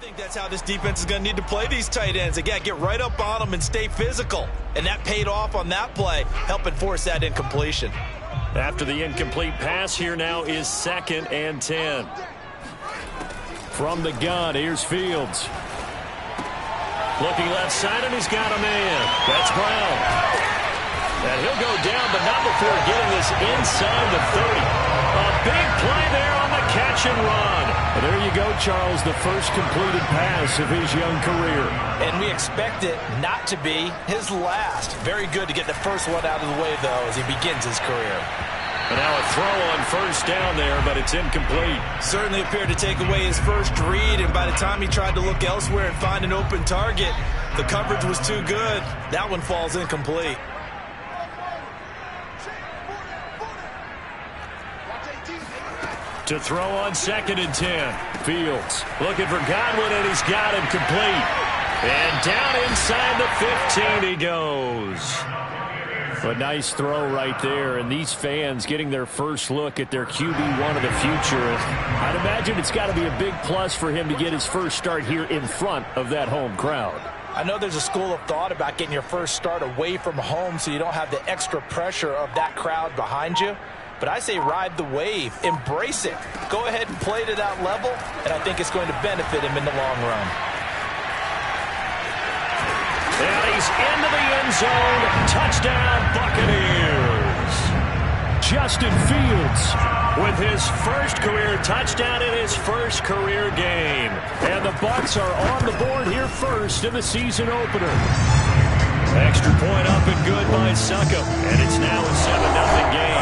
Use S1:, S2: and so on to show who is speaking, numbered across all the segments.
S1: think that's how this defense is going to need to play these tight ends. They got to get right up on them and stay physical. And that paid off on that play, helping force that incompletion.
S2: After the incomplete pass, here now is 2nd and 10. From the gun, here's Fields. Looking left side, and he's got a man. That's Brown. And he'll go down, but not before getting this inside the 30. A big play there on the catch and run. Well, there you go, Charles, the first completed pass of his young career.
S1: And we expect it not to be his last. Very good to get the first one out of the way, though, as he begins his career.
S2: And now a throw on first down there, but it's incomplete.
S1: Certainly appeared to take away his first read, and by the time he tried to look elsewhere and find an open target, the coverage was too good. That one falls incomplete.
S2: To throw on 2nd and 10. Fields looking for Godwin, and he's got him complete. And down inside the 15 he goes. A nice throw right there, and these fans getting their first look at their QB1 of the future. I'd imagine it's got to be a big plus for him to get his first start here in front of that home crowd.
S1: I know there's a school of thought about getting your first start away from home so you don't have the extra pressure of that crowd behind you. But I say ride the wave, embrace it. Go ahead and play to that level, and I think it's going to benefit him in the long run.
S2: And he's into the end zone. Touchdown, Buccaneers. Justin Fields with his first career touchdown in his first career game. And the Bucs are on the board here first in the season opener. Extra point up and good by Succop. And it's now a 7-0 game.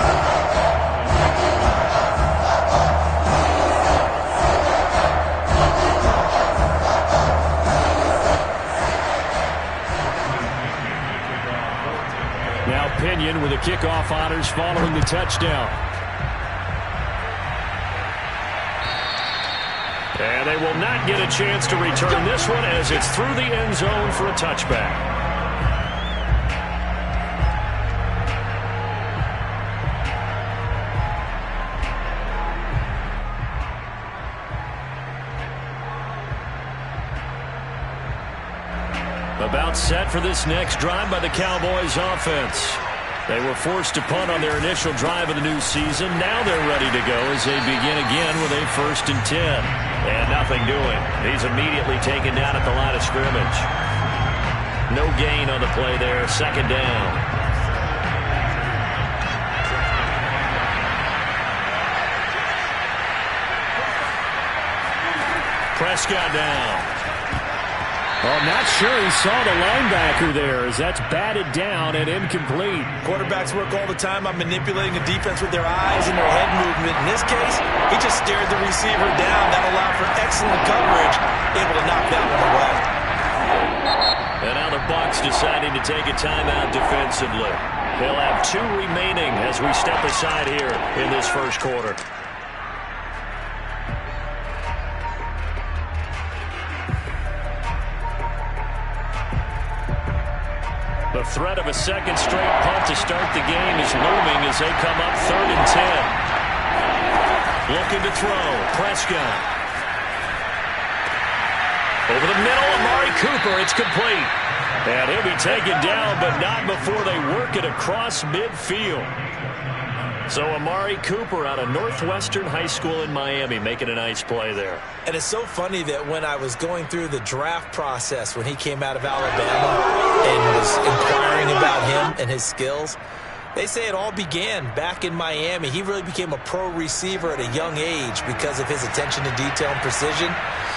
S2: Now Pinion with the kickoff honors following the touchdown. And they will not get a chance to return this one as it's through the end zone for a touchback. About set for this next drive by the Cowboys offense. They were forced to punt on their initial drive of the new season. Now they're ready to go as they begin again with a 1st and 10. And nothing doing. He's immediately taken down at the line of scrimmage. No gain on the play there. 2nd down. Prescott down. Well, not sure he saw the linebacker there as that's batted down and incomplete.
S1: Quarterbacks work all the time on manipulating a defense with their eyes and their head movement. In this case, he just stared the receiver down. That allowed for excellent coverage, able to knock that one away.
S2: And now the Bucs deciding to take a timeout defensively. They'll have 2 remaining as we step aside here in this first quarter. The threat of a second straight punt to start the game is looming as they come up 3rd and 10. Looking to throw. Prescott. Over the middle, Amari Cooper. It's complete. And he'll be taken down, but not before they work it across midfield. So Amari Cooper out of Northwestern High School in Miami making a nice play there.
S1: And it's so funny that when I was going through the draft process when he came out of Alabama and was inquiring about him and his skills, they say it all began back in Miami. He really became a pro receiver at a young age because of his attention to detail and precision.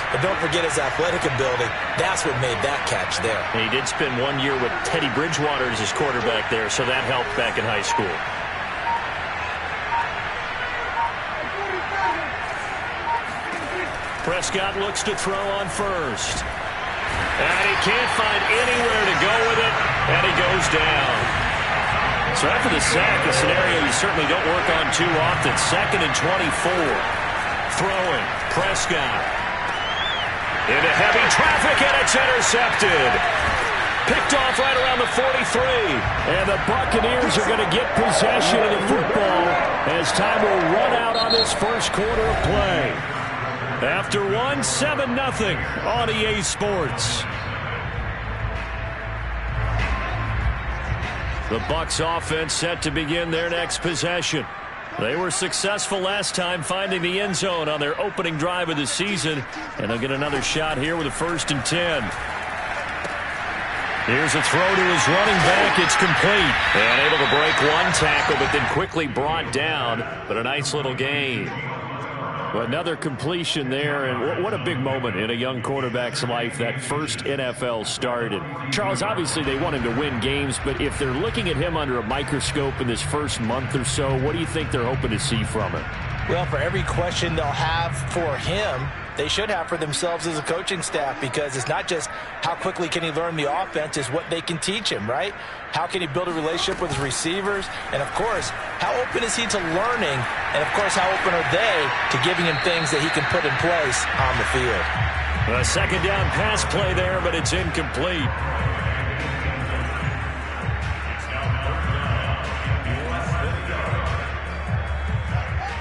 S1: But don't forget his athletic ability. That's what made that catch there.
S2: And he did spend 1 year with Teddy Bridgewater as his quarterback there, so that helped back in high school. Prescott looks to throw on first. And he can't find anywhere to go with it, and he goes down. So after the sack, a scenario you certainly don't work on too often. 2nd and 24. Throwing. Prescott. Into heavy traffic, and it's intercepted. Picked off right around the 43. And the Buccaneers are going to get possession of the football as time will run out on this first quarter of play. After one, 7-0 on EA Sports. The Bucs offense set to begin their next possession. They were successful last time finding the end zone on their opening drive of the season, and they'll get another shot here with a 1st and 10. Here's a throw to his running back. It's complete. And able to break one tackle, but then quickly brought down. But a nice little gain. Another completion there, and what a big moment in a young quarterback's life, that first NFL start. And Charles, obviously they want him to win games, but if they're looking at him under a microscope in this first month or so, what do you think they're hoping to see from him?
S1: Well, for every question they'll have for him, they should have for themselves as a coaching staff, because it's not just how quickly can he learn the offense, it's what they can teach him, right? How can he build a relationship with his receivers? And, of course, how open is he to learning? And, of course, how open are they to giving him things that he can put in place on the field?
S2: A second down pass play there, but it's incomplete.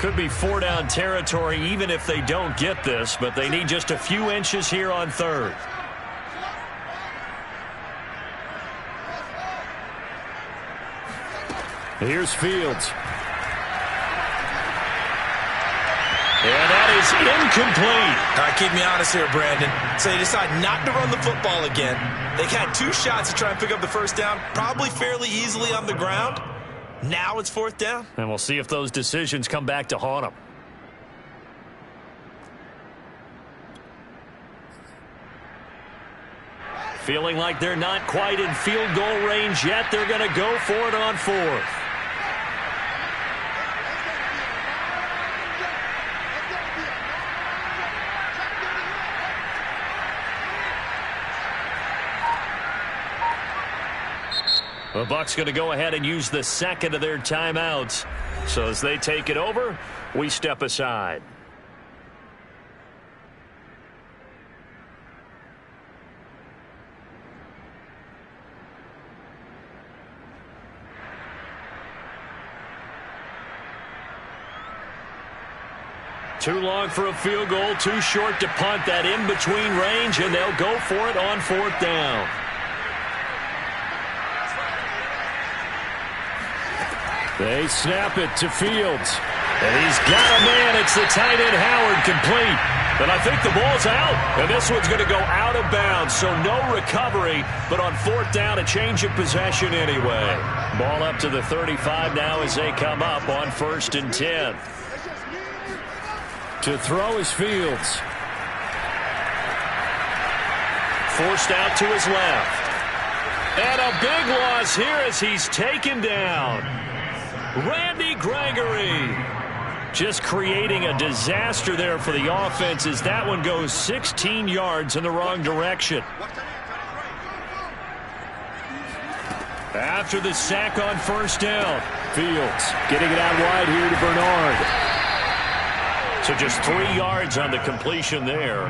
S2: Could be 4-down territory even if they don't get this, but they need just a few inches here on 3rd. Here's Fields. And that is incomplete.
S1: All right, keep me honest here, Brandon. So they decide not to run the football again. They had 2 shots to try and pick up the 1st down, probably fairly easily on the ground. Now it's 4th down.
S2: And we'll see if those decisions come back to haunt them. Feeling like they're not quite in field goal range yet. They're going to go for it on 4th. The Bucs going to go ahead and use the 2nd of their timeouts. So as they take it over, we step aside. Too long for a field goal, too short to punt. That in between range, and they'll go for it on 4th down. They snap it to Fields. And he's got a man. It's the tight end Howard, complete. But I think the ball's out. And this one's going to go out of bounds. So no recovery. But on 4th down, a change of possession anyway. Ball up to the 35 now as they come up on 1st and 10. To throw is Fields. Forced out to his left. And a big loss here as he's taken down. Randy Gregory just creating a disaster there for the offense as that one goes 16 yards in the wrong direction. After the sack on 1st down, Fields getting it out wide here to Bernard. So just 3 yards on the completion there.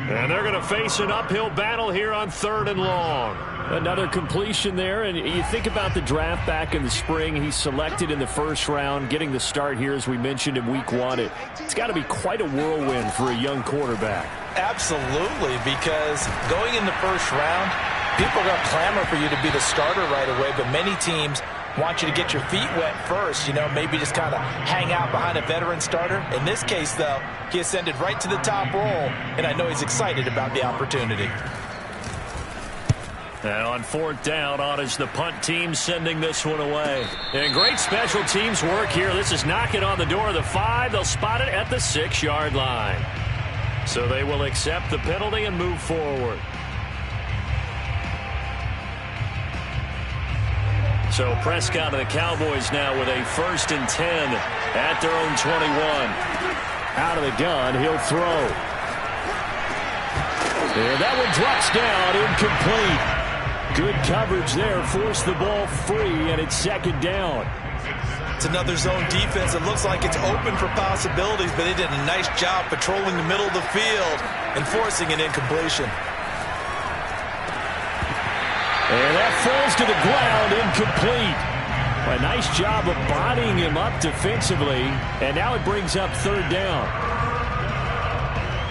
S2: And they're going to face an uphill battle here on 3rd and long. Another completion there, and you think about the draft back in the spring. He's selected in the 1st round, getting the start here, as we mentioned, in week 1. It's got to be quite a whirlwind for a young quarterback.
S1: Absolutely, because going in the 1st round, people are going to clamor for you to be the starter right away, but many teams want you to get your feet wet first, maybe just kind of hang out behind a veteran starter. In this case, though, he ascended right to the top role, and I know he's excited about the opportunity.
S2: And on 4th down, on is the punt team sending this one away. And great special teams work here. This is knocking on the door of the 5. They'll spot it at the 6-yard line. So they will accept the penalty and move forward. So Prescott and the Cowboys now with a 1st and 10 at their own 21. Out of the gun, he'll throw. And that one drops down, incomplete. Good coverage there, forced the ball free, and it's 2nd down.
S1: It's another zone defense. It looks like it's open for possibilities, but they did a nice job patrolling the middle of the field and forcing an incompletion.
S2: And that falls to the ground, incomplete. A nice job of bodying him up defensively, and now it brings up 3rd down.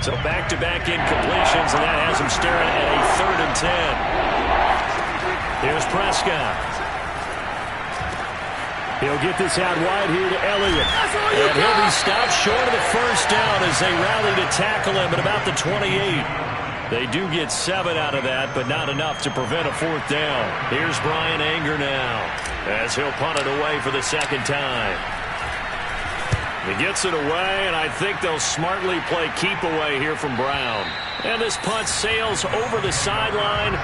S2: So back-to-back incompletions, and that has him staring at a 3rd and 10. Here's Prescott. He'll get this out wide here to Elliott. And he'll be stopped short of the first down as they rally to tackle him at about the 28. They do get 7 out of that, but not enough to prevent a 4th down. Here's Bryan Anger now as he'll punt it away for the 2nd time. He gets it away, and I think they'll smartly play keep away here from Brown. And this punt sails over the sideline,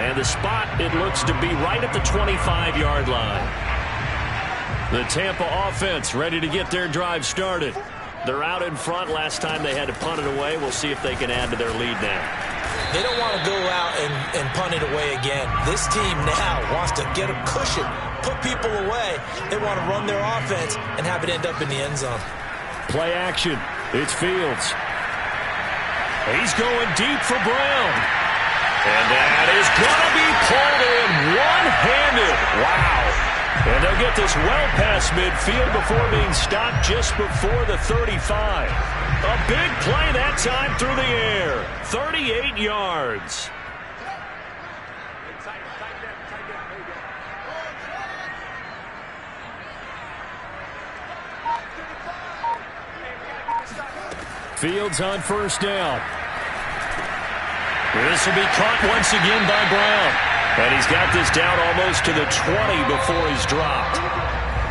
S2: and the spot, it looks to be right at the 25-yard line. The Tampa offense ready to get their drive started. They're out in front. Last time they had to punt it away. We'll see if they can add to their lead now.
S1: They don't want to go out and punt it away again. This team now wants to get a cushion, put people away. They want to run their offense and have it end up in the end zone.
S2: Play action. It's Fields. He's going deep for Brown. And that is going to be pulled in one-handed. Wow. And they'll get this well past midfield before being stopped just before the 35. A big play that time through the air. 38 yards. Fields on 1st down. This will be caught once again by Brown. And he's got this down almost to the 20 before he's dropped.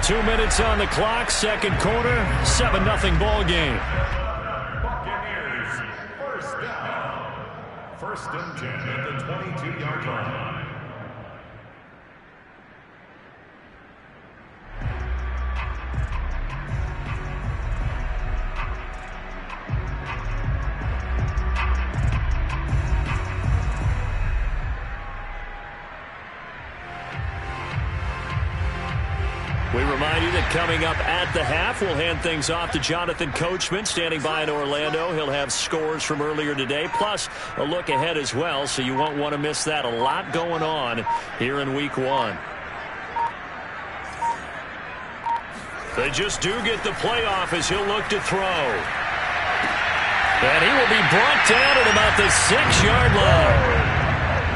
S2: 2 minutes on the clock, 2nd quarter, 7-0 ball game.
S3: Buccaneers, 1st down. 1st and 10 at the 22-yard line.
S2: We remind you that coming up at the half, we'll hand things off to Jonathan Coachman, standing by in Orlando. He'll have scores from earlier today, plus a look ahead as well, so you won't want to miss that. A lot going on here in Week 1. They just do get the playoff as he'll look to throw. And he will be brought down at about the 6-yard line.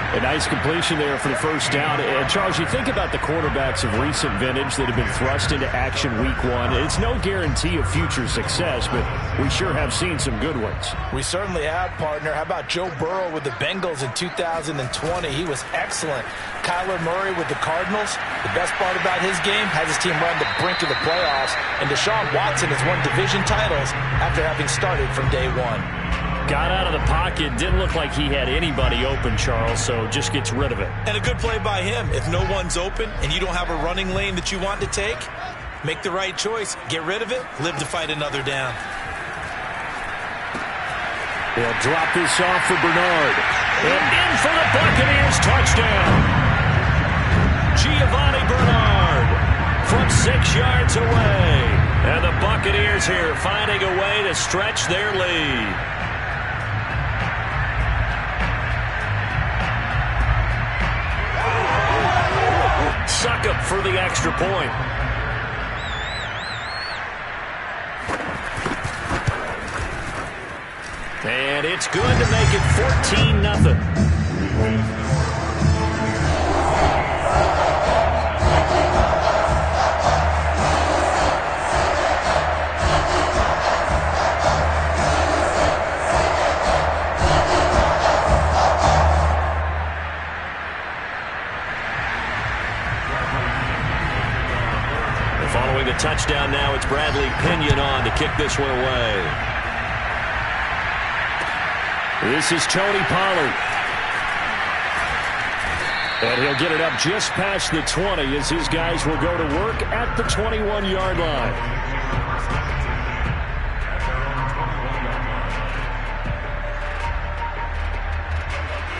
S2: A nice completion there for the 1st down. And, Charles, you think about the quarterbacks of recent vintage that have been thrust into action Week 1. It's no guarantee of future success, but we sure have seen some good ones.
S1: We certainly have, partner. How about Joe Burrow with the Bengals in 2020? He was excellent. Kyler Murray with the Cardinals. The best part about his game, has his team run the brink of the playoffs. And Deshaun Watson has won division titles after having started from day 1.
S2: Got out of the pocket. Didn't look like he had anybody open, Charles, so just gets rid of it.
S1: And a good play by him. If no one's open and you don't have a running lane that you want to take, make the right choice. Get rid of it. Live to fight another down.
S2: They'll drop this off for Bernard. And in for the Buccaneers touchdown. Giovanni Bernard from 6 yards away. And the Buccaneers here finding a way to stretch their lead. Succop for the extra point. And it's good to make it 14-0. Following the touchdown now, it's Bradley Pinion on to kick this one away. This is Tony Pollard. And he'll get it up just past the 20 as his guys will go to work at the 21-yard line.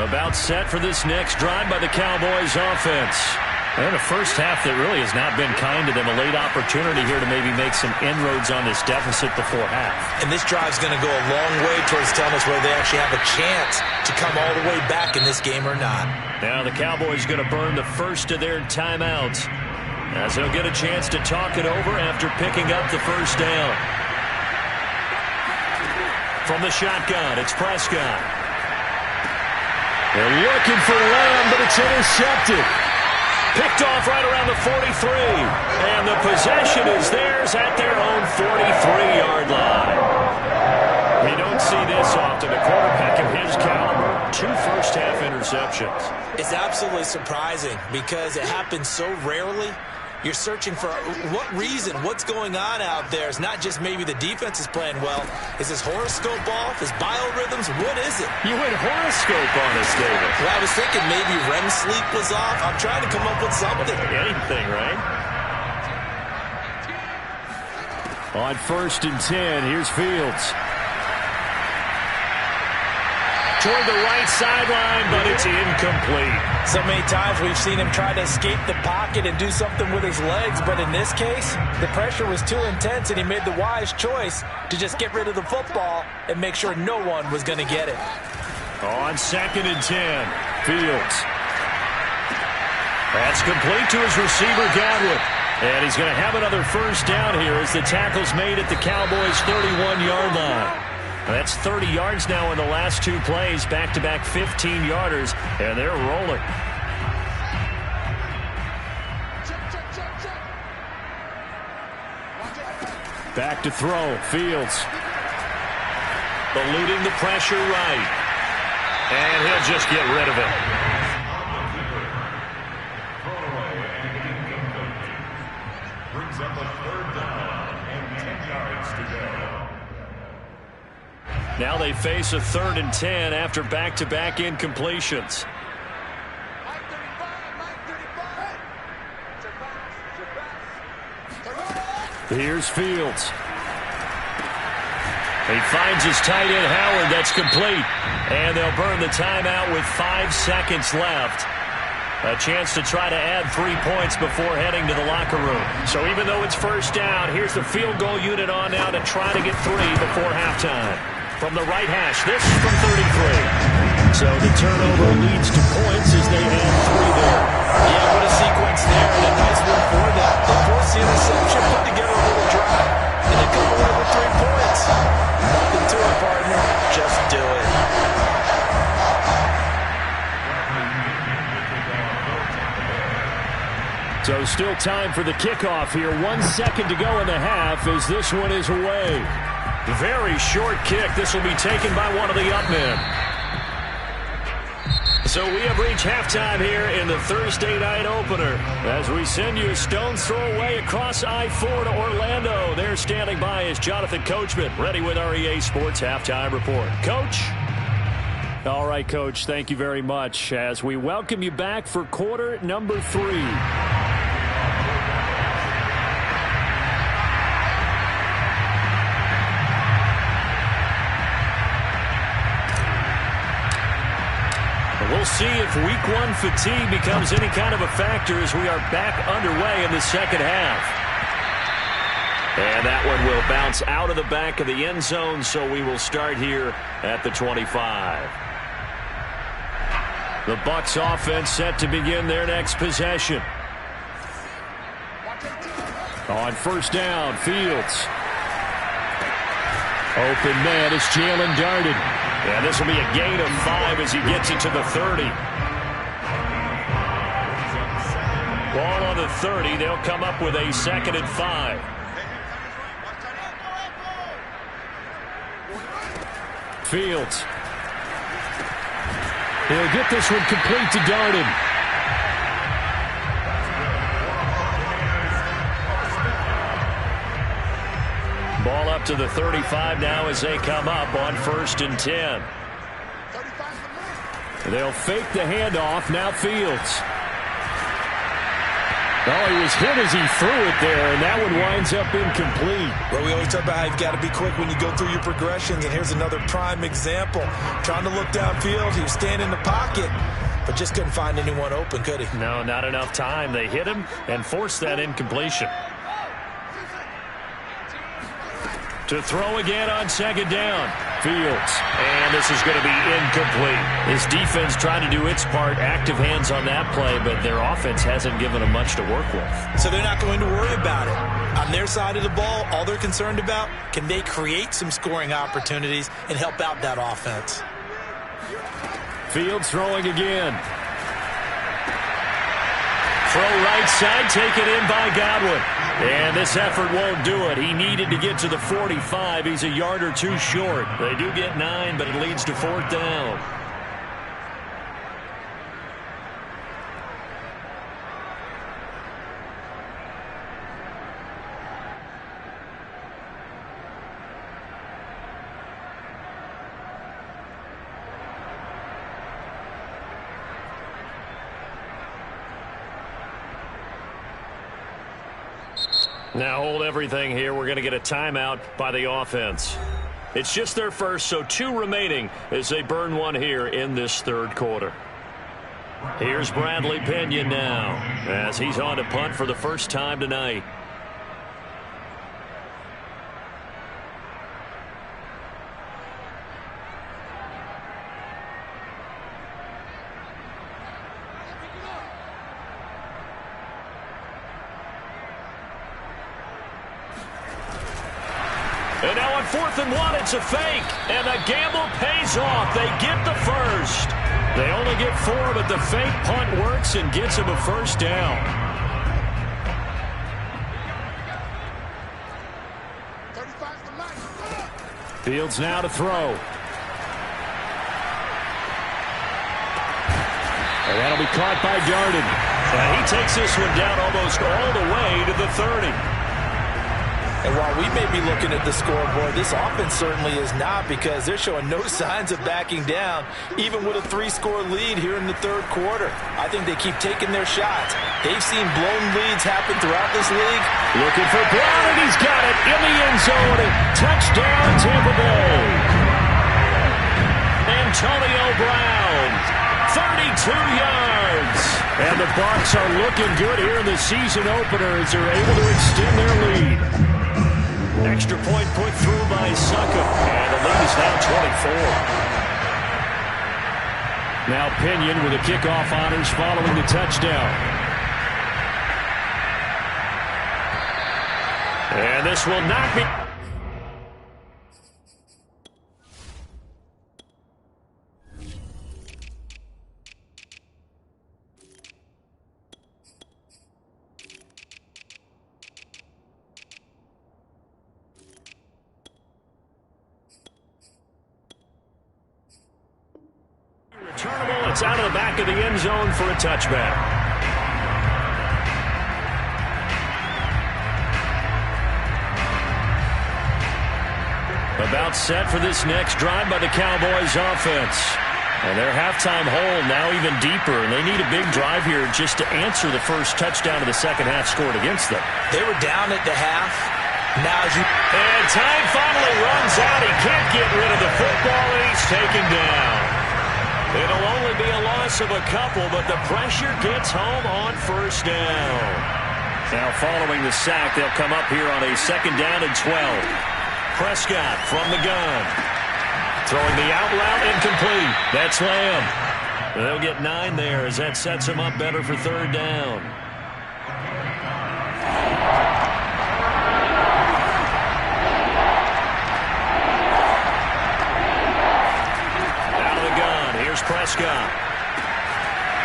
S2: About set for this next drive by the Cowboys offense. And a first half that really has not been kind to them. A late opportunity here to maybe make some inroads on this deficit before half. And
S1: this drive's going to go a long way towards telling us whether they actually have a chance to come all the way back in this game or not.
S2: Now the Cowboys going to burn the first of their timeouts as they'll get a chance to talk it over after picking up the first down. From the shotgun, it's Prescott. They're looking for Lamb, but it's intercepted. Picked off right around the 43. And the possession is theirs at their own 43-yard line. We don't see this often. A quarterback of his caliber, 2 first-half interceptions.
S1: It's absolutely surprising because it happens so rarely. You're searching for what reason, what's going on out there. It's not just maybe the defense is playing well. Is his horoscope off? His biorhythms? What is it?
S2: You went horoscope on us, David.
S1: Well, I was thinking maybe REM sleep was off. I'm trying to come up with something.
S2: Anything, right? On 1st and 10, here's Fields. Toward the right sideline, but it's incomplete.
S1: So many times we've seen him try to escape the pocket and do something with his legs, but in this case, the pressure was too intense and he made the wise choice to just get rid of the football and make sure no one was going to get it.
S2: On 2nd and 10, Fields. That's complete to his receiver, Godwin. And he's going to have another first down here as the tackle's made at the Cowboys' 31-yard line. That's 30 yards now in the last 2 plays, back-to-back 15-yarders, and they're rolling. Back to throw, Fields. Eluding the pressure right. And he'll just get rid of it.
S3: Brings up a 3rd down and 10 yards to go.
S2: Now they face a 3rd and 10 after back-to-back incompletions. Here's Fields. He finds his tight end, Howard. That's complete. And they'll burn the timeout with 5 seconds left. A chance to try to add 3 points before heading to the locker room. So even though it's first down, here's the field goal unit on now to try to get 3 before halftime. From the right hash, this from 33. So the turnover leads to points as they have 3 there.
S1: Yeah, what a sequence there, and a nice one for that. They forced the interception, put together a little drive, and they come away with 3 points. Nothing to it, partner. Just do it.
S2: So still time for the kickoff here. 1 second to go in the half as this one is away. Very short kick. This will be taken by one of the up men. So we have reached halftime here in the Thursday night opener as we send you a stone's throw away across I-4 to Orlando. There standing by is Jonathan Coachman, ready with our EA Sports Halftime Report. Coach? All right, Coach, thank you very much as we welcome you back for quarter number 3. We'll see if week 1 fatigue becomes any kind of a factor as we are back underway in the second half. And that one will bounce out of the back of the end zone, so we will start here at the 25. The Bucs offense set to begin their next possession. On 1st down, Fields. Open man is Jalen Darden. And this will be a gain of 5 as he gets it to the 30. Ball on the 30. They'll come up with a 2nd and 5. Fields. He'll get this one complete to Darden. Ball up to the 35 now as they come up on 1st and 10. They'll fake the handoff. Now Fields. Oh, he was hit as he threw it there, and that one winds up incomplete.
S1: Well, we always talk about how you've got to be quick when you go through your progressions, and here's another prime example. Trying to look downfield, he was standing in the pocket, but just couldn't find anyone open, could he?
S2: No, not enough time. They hit him and forced that incompletion. To throw again on 2nd down. Fields. And this is going to be incomplete. His defense trying to do its part. Active hands on that play, but their offense hasn't given them much to work with.
S1: So they're not going to worry about it. On their side of the ball, all they're concerned about, can they create some scoring opportunities and help out that offense?
S2: Fields throwing again. Throw right side, taken in by Godwin. And this effort won't do it. He needed to get to the 45. He's a yard or two short. They do get 9, but it leads to 4th down. Now hold everything here. We're going to get a timeout by the offense. It's just their first, so 2 remaining as they burn 1 here in this 3rd quarter. Here's Bradley Pinion now as he's on to punt for the first time tonight. And now on 4th and 1, it's a fake. And the gamble pays off. They get the first. They only get 4, but the fake punt works and gets them a first down. Fields now to throw. And that'll be caught by Darden. And he takes this one down almost all the way to the 30.
S1: And while we may be looking at the scoreboard, this offense certainly is not, because they're showing no signs of backing down, even with a 3-score lead here in the 3rd quarter. I think they keep taking their shots. They've seen blown leads happen throughout this league.
S2: Looking for Brown, and he's got it in the end zone. Touchdown, Tampa Bay. Antonio Brown, 32 yards. And the Bucs are looking good here in the season opener as they're able to extend their lead. Extra point put through by Succop. And the lead is now 24. Now Pinion with the kickoff honors following the touchdown. And this will not be... returnable. It's out of the back of the end zone for a touchback. About set for this next drive by the Cowboys offense. And their halftime hole now even deeper, and they need a big drive here just to answer the first touchdown of the second half scored against them.
S1: They were down at the half. Now as you...
S2: And time finally runs out. He can't get rid of the football, and he's taken down. It'll only be a loss of a couple, but the pressure gets home on first down. Now following the sack, they'll come up here on a 2nd down and 12. Prescott from the gun. Throwing the out route, incomplete. That's Lamb. They'll get 9 there as that sets him up better for 3rd down. Out of the gun, here's Prescott.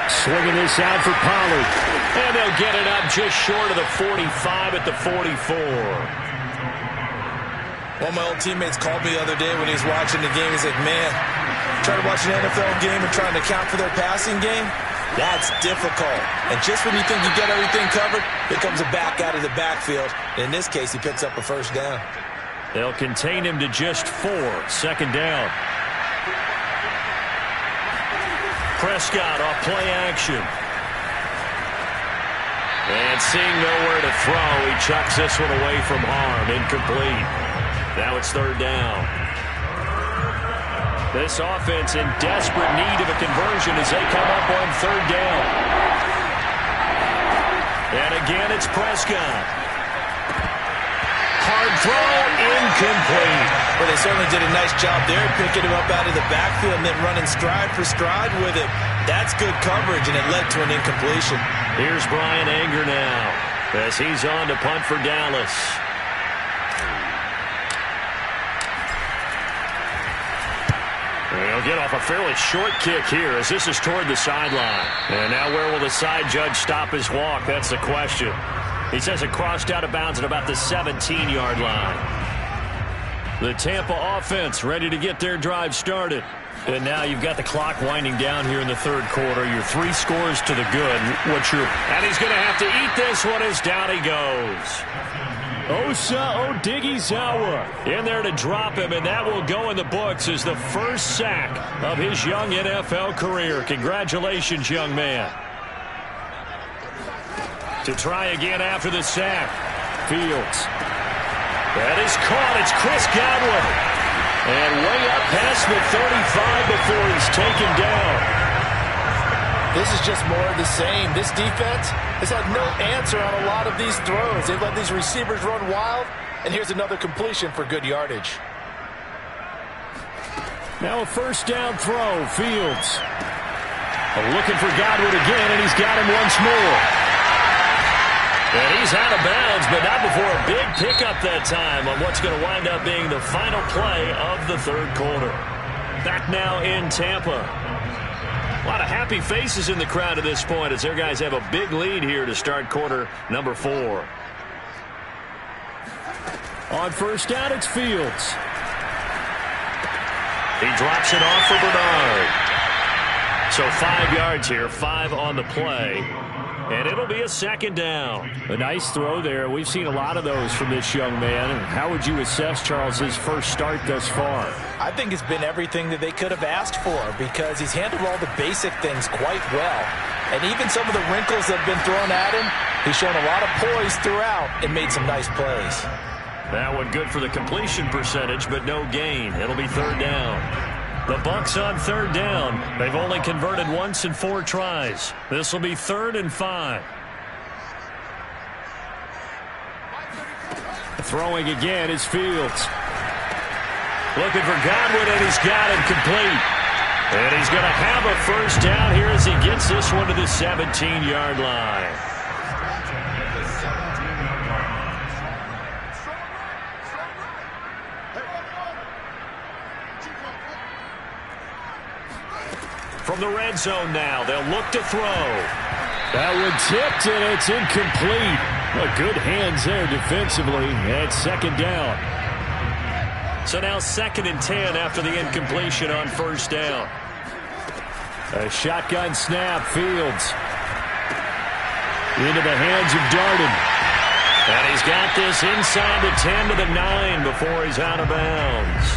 S2: Swinging this out for Pollard. And they'll get it up just short of the 45 at the 44.
S1: One of my old teammates called me the other day when he was watching the game. He's like, man, trying to watch an NFL game and trying to account for their passing game, that's difficult. And just when you think you get everything covered, here comes a back out of the backfield. In this case, he picks up a first down.
S2: They'll contain him to just 4. 2nd down. Prescott off play action. And seeing nowhere to throw, he chucks this one away from harm. Incomplete. Now it's 3rd down. This offense in desperate need of a conversion as they come up on 3rd down. And again, it's Prescott. 50-yard throw, incomplete.
S1: Well, they certainly did a nice job there, picking him up out of the backfield and then running stride for stride with him. That's good coverage, and it led to an incompletion.
S2: Here's Bryan Anger now as he's on to punt for Dallas. He'll get off a fairly short kick here as this is toward the sideline. And now where will the side judge stop his walk? That's the question. He says it crossed out of bounds at about the 17-yard line. The Tampa offense ready to get their drive started. And now you've got the clock winding down here in the third quarter. You're 3 scores to the good. And he's going to have to eat this one as down he goes. Osa Odighizuwa in there to drop him, and that will go in the books as the first sack of his young NFL career. Congratulations, young man. To try again after the sack. Fields. That is caught. It's Chris Godwin. And way up past the 35 before he's taken down.
S1: This is just more of the same. This defense has had no answer on a lot of these throws. They've let these receivers run wild, and here's another completion for good yardage.
S2: Now a first down throw. Fields. Looking for Godwin again, and he's got him once more. And he's out of bounds, but not before a big pickup that time on what's going to wind up being the final play of the third quarter. Back now in Tampa. A lot of happy faces in the crowd at this point as their guys have a big lead here to start quarter number 4. On first down, it's Fields. He drops it off for Bernard. So 5 yards here, 5 on the play. And it'll be a second down. A nice throw there. We've seen a lot of those from this young man. How would you assess, Charles, his first start thus far?
S1: I think it's been everything that they could have asked for because he's handled all the basic things quite well. And even some of the wrinkles that have been thrown at him, he's shown a lot of poise throughout and made some nice plays.
S2: That one good for the completion percentage, but no gain. It'll be third down. The Bucs on third down. They've only converted once in 4 tries. This will be 3rd and 5. Throwing again is Fields. Looking for Godwin, and he's got him complete. And he's going to have a first down here as he gets this one to the 17-yard line. From the red zone now, they'll look to throw. That one tipped, and it's incomplete. Well, good hands there defensively at second down. So now 2nd and 10 after the incompletion on first down. A shotgun snap, Fields. Into the hands of Darden. And he's got this inside the 10 to the 9 before he's out of bounds.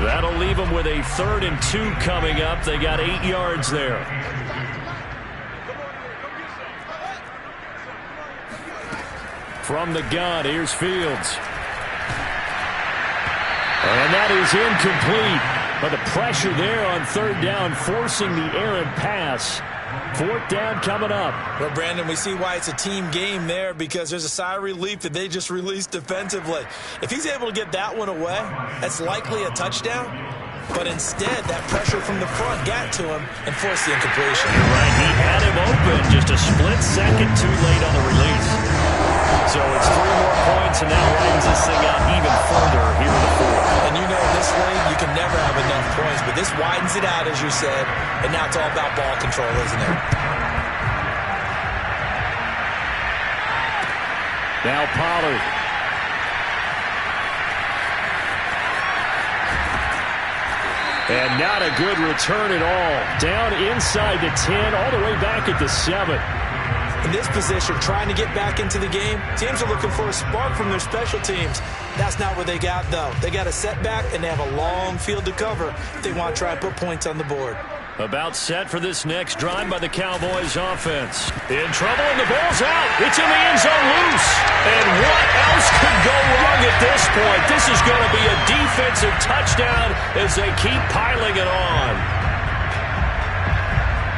S2: That'll leave them with a 3rd and 2 coming up. They got 8 yards there. From the gun, here's Fields. And that is incomplete. But the pressure there on third down, forcing the errant pass. 4th down coming up.
S1: Well, Brandon, we see why it's a team game there because there's a sigh of relief that they just released defensively. If he's able to get that one away, that's likely a touchdown. But instead, that pressure from the front got to him and forced the incompletion.
S2: You're right. He had him open just a split second too late on the release. So it's 3 more points, and that widens this thing out even further here in the 4th.
S1: And you know, this league, you can never have enough points, but this widens it out, as you said, and now it's all about ball control, isn't it?
S2: Now Pollard. And not a good return at all. Down inside the 10, all the way back at the 7.
S1: In this position, trying to get back into the game, teams are looking for a spark from their special teams. That's not what they got, though. They got a setback, and they have a long field to cover if they want to try and put points on the board.
S2: About set for this next drive by the Cowboys offense. In trouble, and the ball's out. It's in the end zone loose. And what else could go wrong at this point? This is going to be a defensive touchdown as they keep piling it on.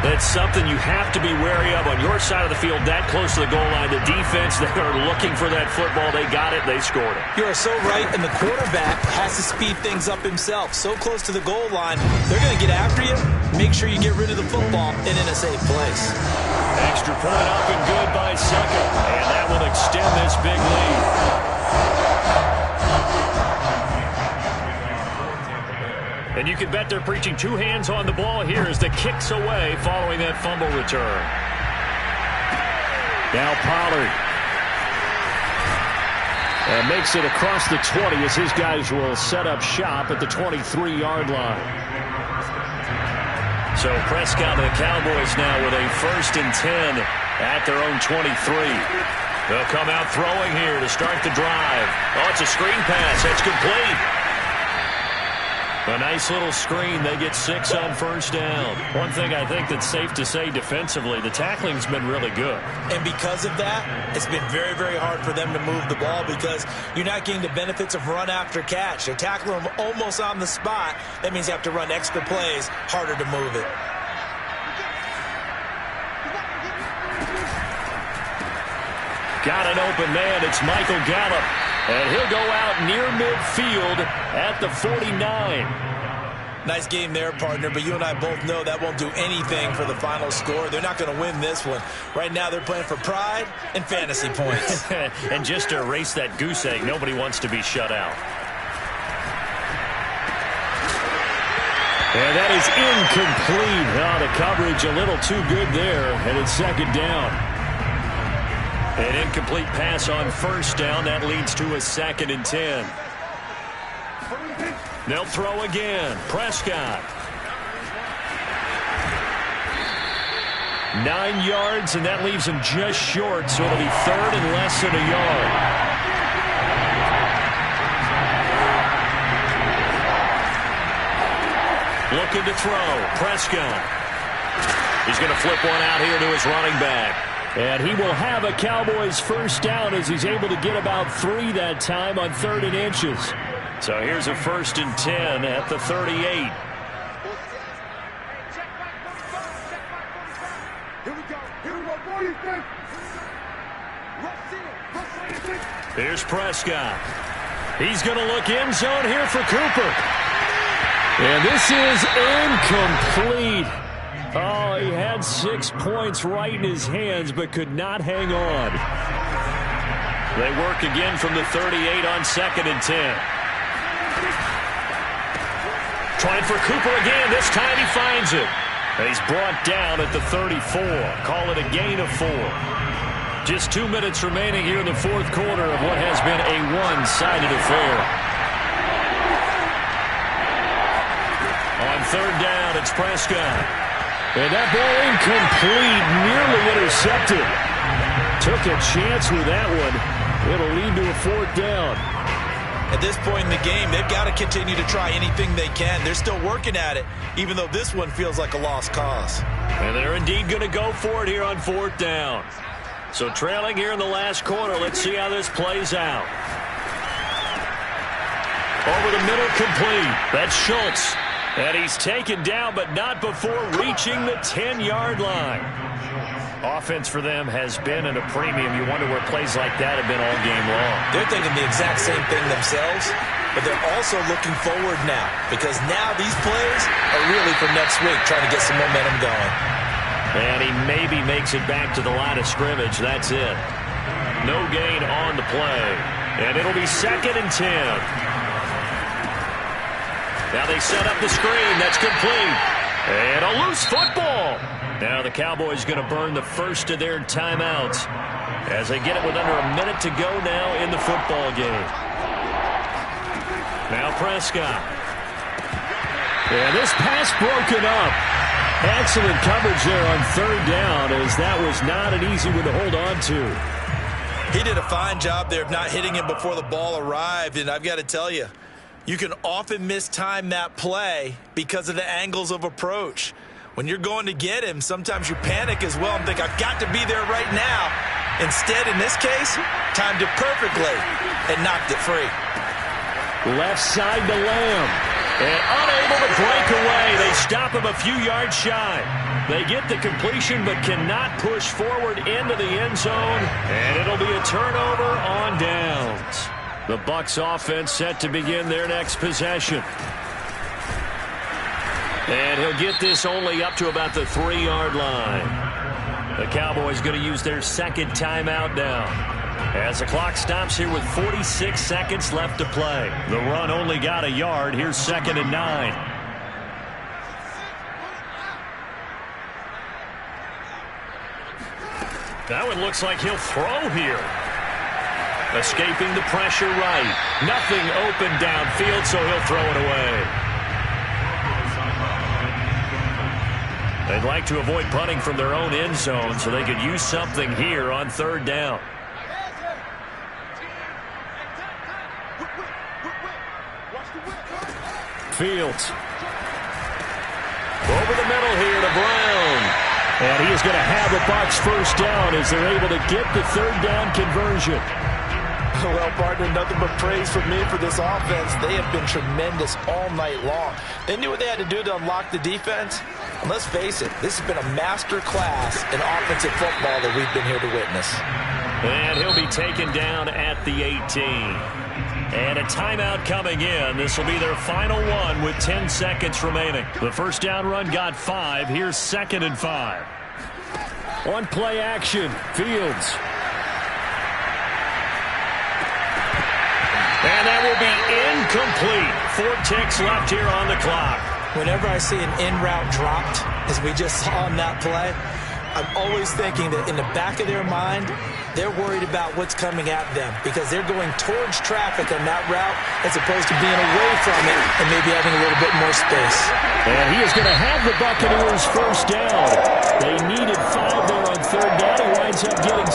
S2: That's something you have to be wary of on your side of the field, that close to the goal line. The defense, they are looking for that football. They got it. They scored it.
S1: You are so right, and the quarterback has to speed things up himself. So close to the goal line, they're going to get after you. Make sure you get rid of the football and in a safe place.
S2: Extra point up and good by Sucker. And that will extend this big lead. And you can bet they're preaching two hands on the ball here as the kick's away following that fumble return. Now Pollard. And makes it across the 20 as his guys will set up shop at the 23-yard line. So Prescott and the Cowboys now with a 1st and 10 at their own 23. They'll come out throwing here to start the drive. Oh, it's a screen pass. That's complete. A nice little screen. They get 6 on 1st down. One thing I think that's safe to say defensively, the tackling's been really good.
S1: And because of that, it's been very, very hard for them to move the ball because you're not getting the benefits of run after catch. They're tackling them almost on the spot. That means you have to run extra plays, harder to move it.
S2: Got an open man. It's Michael Gallup. And he'll go out near midfield at the 49.
S1: Nice game there, partner, but you and I both know that won't do anything for the final score. They're not going to win this one. Right now they're playing for pride and fantasy points.
S2: And just to erase that goose egg, nobody wants to be shut out. And that is incomplete. Oh, the coverage a little too good there, and it's 2nd down. An incomplete pass on 1st down. That leads to a 2nd and 10. They'll throw again. Prescott. 9 yards, and that leaves him just short, so it'll be 3rd and less than a yard. Looking to throw. Prescott. He's going to flip one out here to his running back. And he will have a Cowboys 1st down as he's able to get about 3 that time on 3rd and inches. So here's a 1st and 10 at the 38. Here's Prescott. He's going to look end zone here for Cooper. And this is incomplete. Oh, he had 6 points right in his hands, but could not hang on. They work again from the 38 on 2nd and 10. Trying for Cooper again. This time he finds it. And he's brought down at the 34. Call it a gain of 4. Just 2 minutes remaining here in the 4th quarter of what has been a one-sided affair. On 3rd down, it's Prescott. And that ball incomplete, nearly intercepted. Took a chance with that one. It'll lead to a 4th down.
S1: At this point in the game, they've got to continue to try anything they can. They're still working at it, even though this one feels like a lost cause.
S2: And they're indeed going to go for it here on 4th down. So trailing here in the last quarter, let's see how this plays out. Over the middle, complete. That's Schultz. And he's taken down, but not before reaching the 10-yard line. Offense for them has been at a premium. You wonder where plays like that have been all game long.
S1: They're thinking the exact same thing themselves, but they're also looking forward now because now these plays are really for next week, trying to get some momentum going.
S2: And he maybe makes it back to the line of scrimmage. That's it. No gain on the play. And it'll be 2nd and 10. Now they set up the screen. That's complete. And a loose football. Now the Cowboys going to burn the first of their timeouts as they get it with under a minute to go now in the football game. Now Prescott. And this pass broken up. Excellent coverage there on 3rd down as that was not an easy one to hold on to.
S1: He did a fine job there of not hitting him before the ball arrived, and I've got to tell you, you can often mistime that play because of the angles of approach. When you're going to get him, sometimes you panic as well and think, I've got to be there right now. Instead, in this case, timed it perfectly and knocked it free.
S2: Left side to Lamb. And unable to break away. They stop him a few yards shy. They get the completion but cannot push forward into the end zone, and it'll be a turnover on downs. The Bucs offense set to begin their next possession. And he'll get this only up to about the 3-yard line. The Cowboys going to use their second timeout now, as the clock stops here with 46 seconds left to play. The run only got a yard. Here's 2nd and 9. Now it looks like he'll throw here. Escaping the pressure right. Nothing open downfield, so he'll throw it away. They'd like to avoid punting from their own end zone so they could use something here on 3rd down. Fields. Over the middle here to Brown. And he is going to have the Bucs first down as they're able to get the 3rd down conversion.
S1: Well, partner, nothing but praise from me for this offense. They have been tremendous all night long. They knew what they had to do to unlock the defense. And let's face it, this has been a master class in offensive football that we've been here to witness.
S2: And he'll be taken down at the 18. And a timeout coming in. This will be their final one with 10 seconds remaining. The first down run got 5. Here's 2nd and 5. On play action, Fields. And that will be incomplete. 4 ticks left here on the clock.
S1: Whenever I see an in-route dropped, as we just saw on that play, I'm always thinking that in the back of their mind, they're worried about what's coming at them because they're going towards traffic on that route as opposed to being away from it and maybe having a little bit more space.
S2: And he is going to have the Buccaneers first down. They needed 5 there on 3rd down. He winds up getting